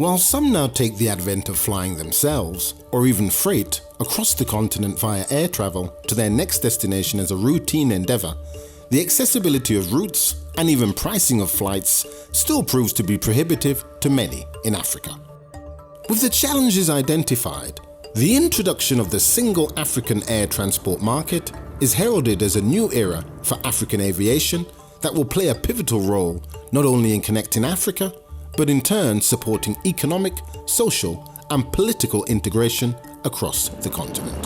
While some now take the advent of flying themselves, or even freight, across the continent via air travel to their next destination as a routine endeavour, the accessibility of routes and even pricing of flights still proves to be prohibitive to many in Africa. With the challenges identified, the introduction of the single African air transport market is heralded as a new era for African aviation that will play a pivotal role not only in connecting Africa, but in turn supporting economic, social and political integration across the continent.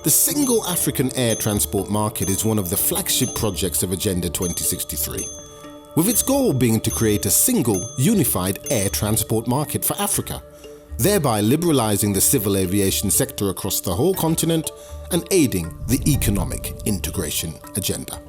The single African air transport market is one of the flagship projects of Agenda 2063, with its goal being to create a single, unified air transport market for Africa, thereby liberalising the civil aviation sector across the whole continent and aiding the economic integration agenda.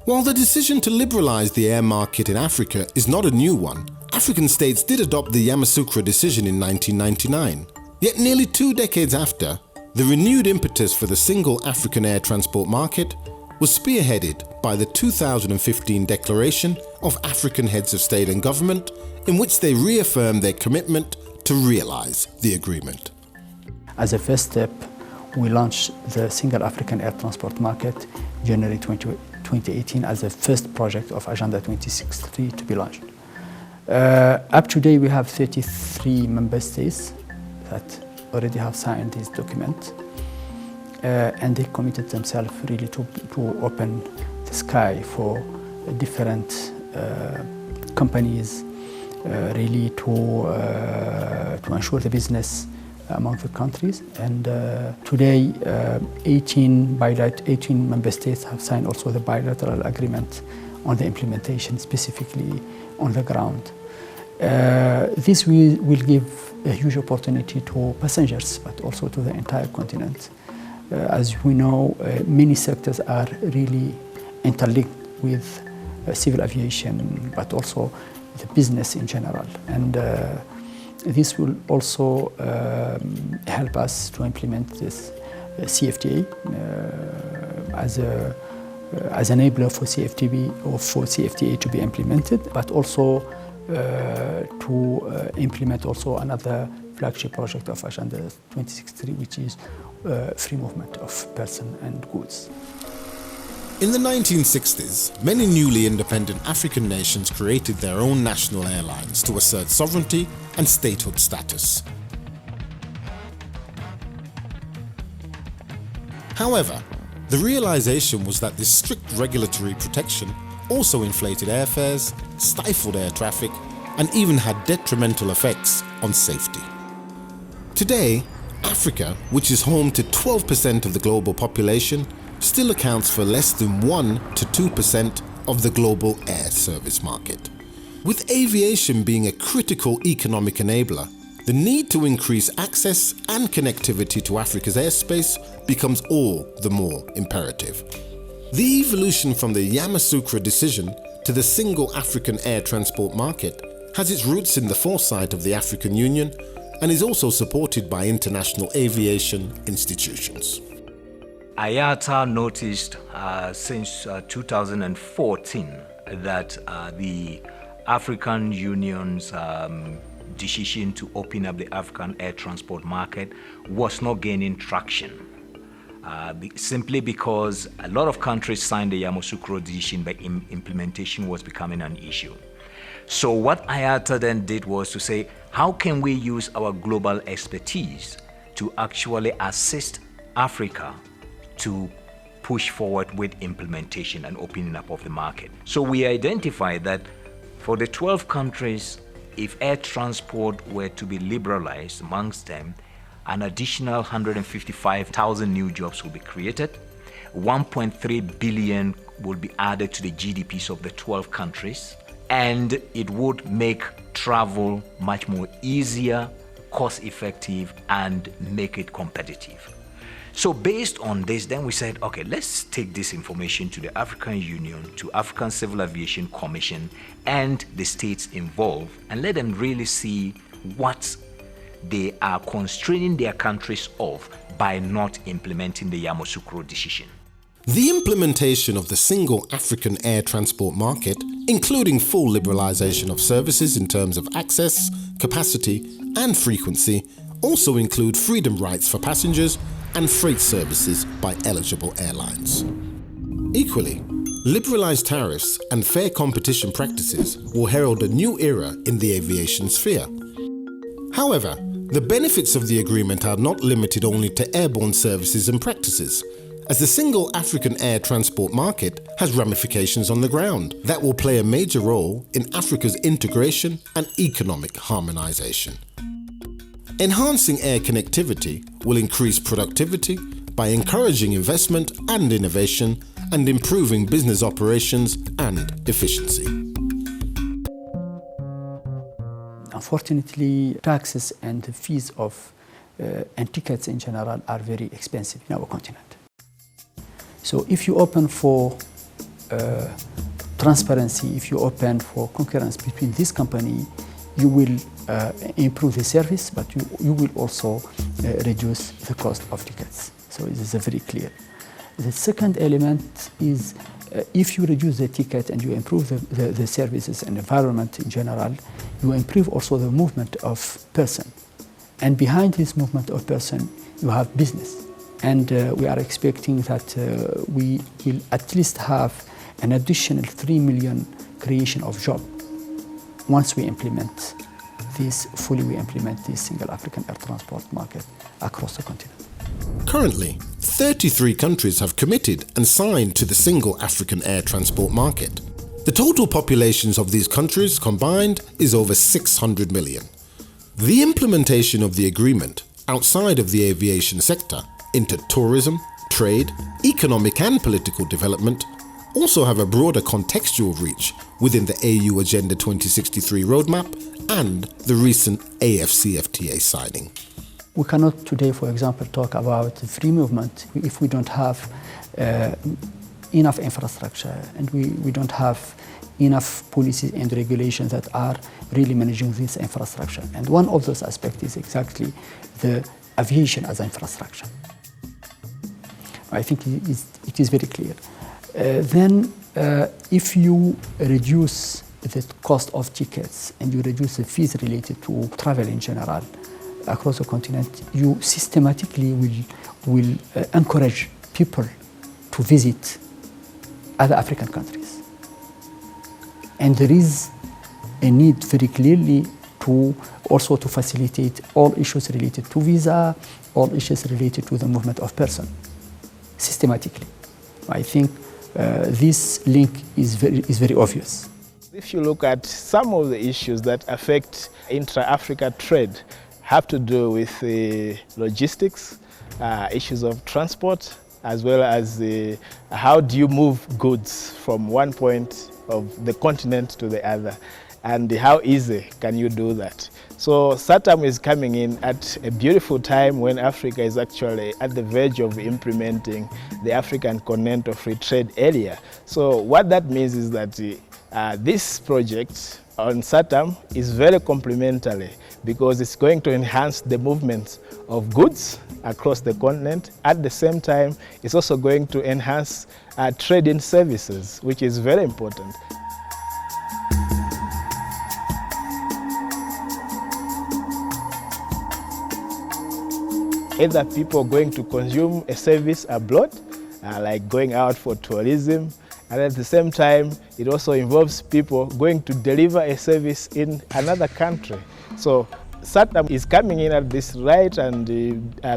While the decision to liberalise the air market in Africa is not a new one, African states did adopt the Yamoussoukro decision in 1999. Yet nearly 2 decades after, the renewed impetus for the single African air transport market was spearheaded by the 2015 Declaration of African Heads of State and Government, in which they reaffirmed their commitment to realise the agreement. As a first step, we launched the Single African Air Transport Market January 2018 as the first project of Agenda 2063 to be launched. Up to date, we have 33 member states that already have signed this document, and they committed themselves really to open the sky for different companies, really to ensure the business among the countries. And today, 18 member states have signed also the bilateral agreement on the implementation, specifically on the ground. This will give a huge opportunity to passengers, but also to the entire continent. As we know, many sectors are really interlinked with civil aviation, but also the business in general. And this will also help us to implement this CFTA as an enabler for CFTB or for CFTA to be implemented, but also to implement also another flagship project of Agenda 2063, which is free movement of person and goods. In the 1960s, many newly independent African nations created their own national airlines to assert sovereignty and statehood status. However, the realization was that this strict regulatory protection also inflated airfares, stifled air traffic, and even had detrimental effects on safety. Today, Africa, which is home to 12% of the global population, still accounts for less than 1 to 2% of the global air service market. With aviation being a critical economic enabler, the need to increase access and connectivity to Africa's airspace becomes all the more imperative. The evolution from the Yamoussoukro decision to the single African air transport market has its roots in the foresight of the African Union and is also supported by international aviation institutions. IATA noticed since 2014 that the African Union's decision to open up the African air transport market was not gaining traction. Simply because a lot of countries signed the Yamoussoukro decision, but implementation was becoming an issue. So what IATA then did was to say, how can we use our global expertise to actually assist Africa to push forward with implementation and opening up of the market? So we identified that for the 12 countries, if air transport were to be liberalized amongst them, an additional 155,000 new jobs will be created. 1.3 billion will be added to the GDPs of the 12 countries, and it would make travel much more easier, cost-effective, and make it competitive. So based on this, then we said, okay, let's take this information to the African Union, to African Civil Aviation Commission, and the states involved, and let them really see what they are constraining their countries of by not implementing the Yamoussoukro decision. The implementation of the single African air transport market, including full liberalization of services in terms of access, capacity, and frequency, also include freedom rights for passengers and freight services by eligible airlines. Equally, liberalized tariffs and fair competition practices will herald a new era in the aviation sphere. However, the benefits of the agreement are not limited only to airborne services and practices, as the single African air transport market has ramifications on the ground that will play a major role in Africa's integration and economic harmonization. Enhancing air connectivity will increase productivity by encouraging investment and innovation and improving business operations and efficiency. Unfortunately, taxes and the fees of and tickets in general are very expensive in our continent. So if you open for transparency, if you open for concurrence between this company, you will improve the service, but you will also reduce the cost of tickets. So it is very clear. The second element is if you reduce the ticket and you improve the services and environment in general, you improve also the movement of person. And behind this movement of person, you have business. And we are expecting that we will at least have an additional 3 million creation of jobs once we implement this, fully we implement this single African air transport market across the continent. Currently, 33 countries have committed and signed to the single African air transport market. The total populations of these countries combined is over 600 million. The implementation of the agreement outside of the aviation sector into tourism, trade, economic and political development also have a broader contextual reach within the AU Agenda 2063 roadmap and the recent AFCFTA signing. We cannot today, for example, talk about free movement if we don't have enough infrastructure and we don't have enough policies and regulations that are really managing this infrastructure. And one of those aspects is exactly the aviation as infrastructure. I think it is very clear. Then if you reduce the cost of tickets and you reduce the fees related to travel in general across the continent, you systematically will encourage people to visit other African countries. And there is a need very clearly to also to facilitate all issues related to visa, all issues related to the movement of person, systematically. I think this link is very obvious. If you look at some of the issues that affect intra-Africa trade, have to do with logistics, issues of transport, as well as how do you move goods from one point of the continent to the other, and how easy can you do that. So SAATM is coming in at a beautiful time when Africa is actually at the verge of implementing the African Continental Free Trade Area. So what that means is that this project on SAATM is very complementary because it's going to enhance the movement of goods across the continent. At the same time, it's also going to enhance trading services, which is very important. Either people going to consume a service abroad, like going out for tourism, and at the same time, it also involves people going to deliver a service in another country. So SAATM is coming in at this right and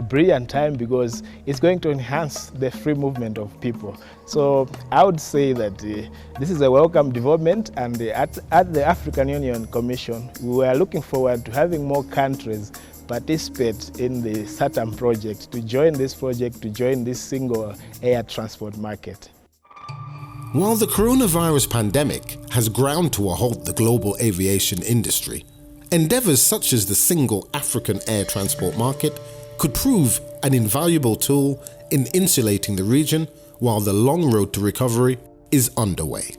brilliant time because it's going to enhance the free movement of people. So I would say that this is a welcome development, and at the African Union Commission, we are looking forward to having more countries participate in the SAATM project, to join this project, to join this single air transport market. While the coronavirus pandemic has ground to a halt the global aviation industry, endeavors such as the single African air transport market could prove an invaluable tool in insulating the region while the long road to recovery is underway.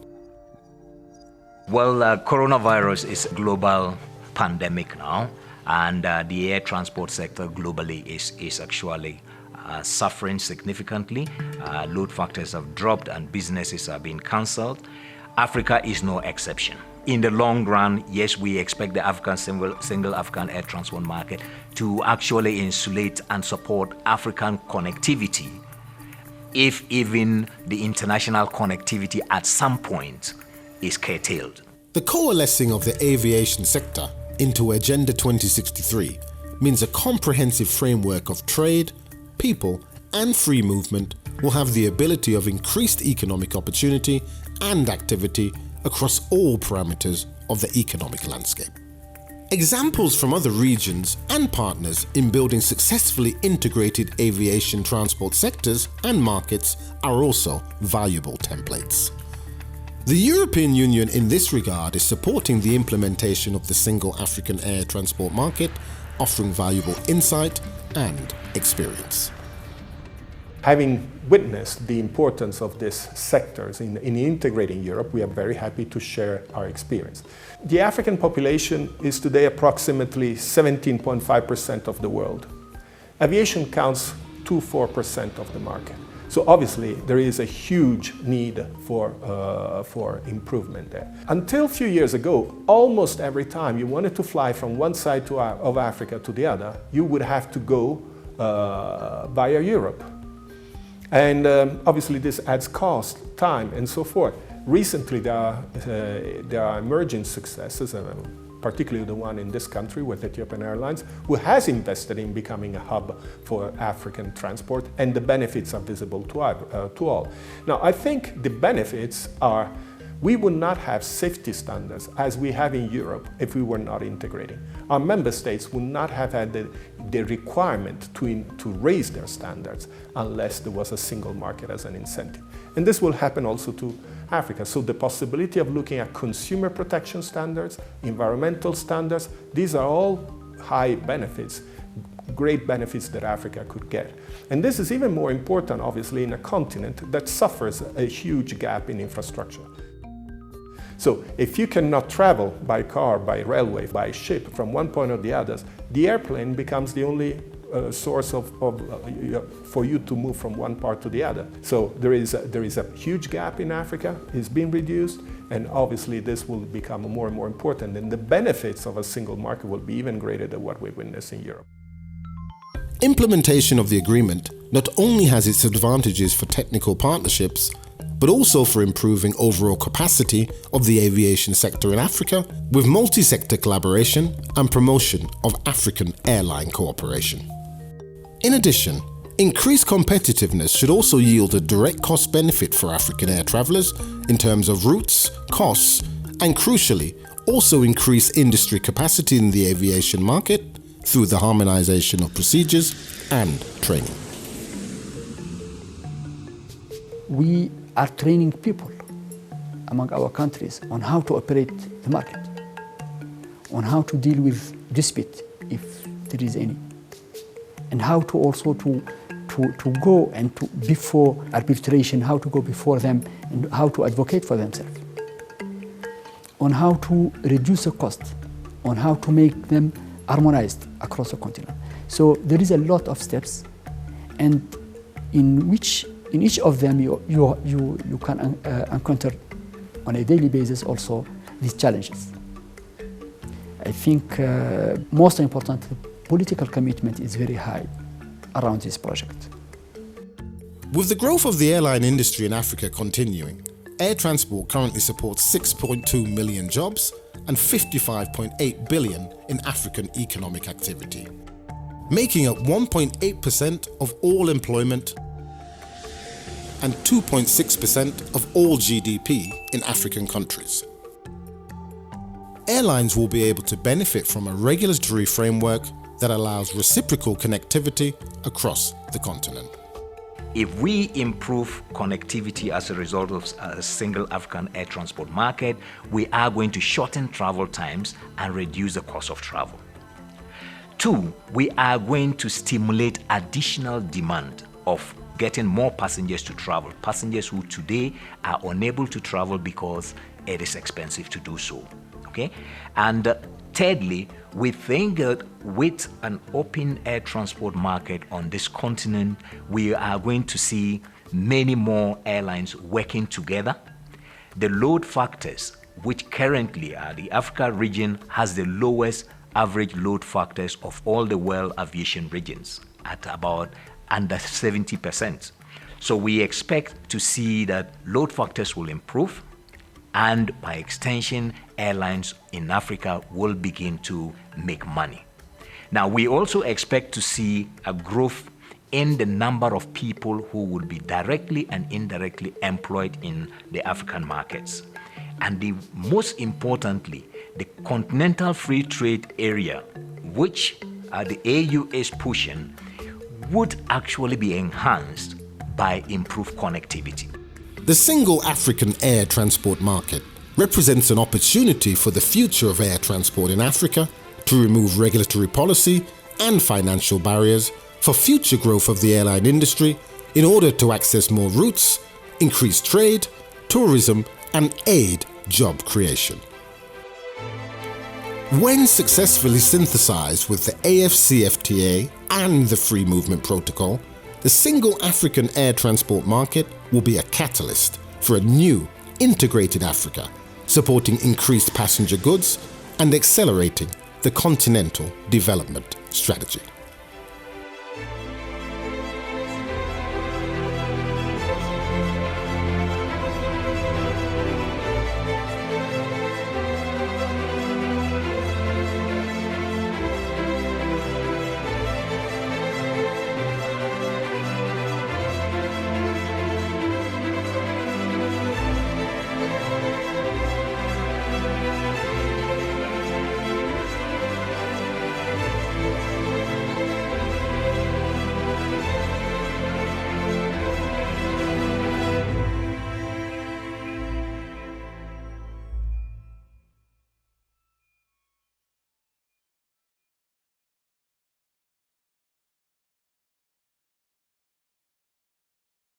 Well, coronavirus is a global pandemic now, and the air transport sector globally is actually suffering significantly. Load factors have dropped and businesses are being cancelled. Africa is no exception. In the long run, yes, we expect the African single African air transport market to actually insulate and support African connectivity, if even the international connectivity at some point is curtailed. The coalescing of the aviation sector into Agenda 2063 means a comprehensive framework of trade, people, and free movement will have the ability of increased economic opportunity and activity across all parameters of the economic landscape. Examples from other regions and partners in building successfully integrated aviation transport sectors and markets are also valuable templates. The European Union in this regard is supporting the implementation of the single African air transport market, offering valuable insight and experience. Having witnessed the importance of these sectors in integrating Europe, we are very happy to share our experience. The African population is today approximately 17.5% of the world. Aviation counts 4% of the market. So obviously there is a huge need for improvement there. Until a few years ago, almost every time you wanted to fly from one side of Africa to the other, you would have to go via Europe. And obviously this adds cost, time, and so forth. Recently there are emerging successes, particularly the one in this country with Ethiopian Airlines, who has invested in becoming a hub for African transport, and the benefits are visible to all. Now, I think the benefits are, we would not have safety standards as we have in Europe if we were not integrating. Our member states would not have had the requirement to raise their standards unless there was a single market as an incentive. And this will happen also to Africa. So the possibility of looking at consumer protection standards, environmental standards, these are all high benefits, great benefits that Africa could get. And this is even more important, obviously, in a continent that suffers a huge gap in infrastructure. So if you cannot travel by car, by railway, by ship from one point or the other, the airplane becomes the only source for you to move from one part to the other. So there is a huge gap in Africa. It's been reduced, and obviously this will become more and more important, and the benefits of a single market will be even greater than what we witness in Europe. Implementation of the agreement not only has its advantages for technical partnerships, but also for improving overall capacity of the aviation sector in Africa with multi-sector collaboration and promotion of African airline cooperation. In addition, increased competitiveness should also yield a direct cost benefit for African air travellers in terms of routes, costs, and crucially, also increase industry capacity in the aviation market through the harmonization of procedures and training. We are training people among our countries on how to operate the market, on how to deal with dispute if there is any, and how to also to go and to before arbitration, how to go before them and how to advocate for themselves, on how to reduce the cost, on how to make them harmonized across the continent. So there is a lot of steps, and in each of them you can encounter on a daily basis also these challenges. I think most important, the political commitment is very high around this project. With the growth of the airline industry in Africa continuing, air transport currently supports 6.2 million jobs and 55.8 billion in African economic activity, making up 1.8% of all employment and 2.6% of all GDP in African countries. Airlines will be able to benefit from a regulatory framework that allows reciprocal connectivity across the continent. If we improve connectivity as a result of a single African air transport market, we are going to shorten travel times and reduce the cost of travel. 2, we are going to stimulate additional demand of getting more passengers to travel, passengers who today are unable to travel because it is expensive to do so. Okay? And thirdly, we think that with an open air transport market on this continent, we are going to see many more airlines working together. The load factors, which currently the Africa region has the lowest average load factors of all the world aviation regions at about under 70%. So we expect to see that load factors will improve, and by extension, airlines in Africa will begin to make money. Now, we also expect to see a growth in the number of people who will be directly and indirectly employed in the African markets. And most importantly, the continental free trade area, which the AU is pushing, would actually be enhanced by improved connectivity. The single African air transport market represents an opportunity for the future of air transport in Africa to remove regulatory policy and financial barriers for future growth of the airline industry in order to access more routes, increase trade, tourism, and aid job creation. When successfully synthesized with the AFCFTA and the Free Movement Protocol, the single African air transport market will be a catalyst for a new, integrated Africa, supporting increased passenger goods and accelerating the continental development strategy.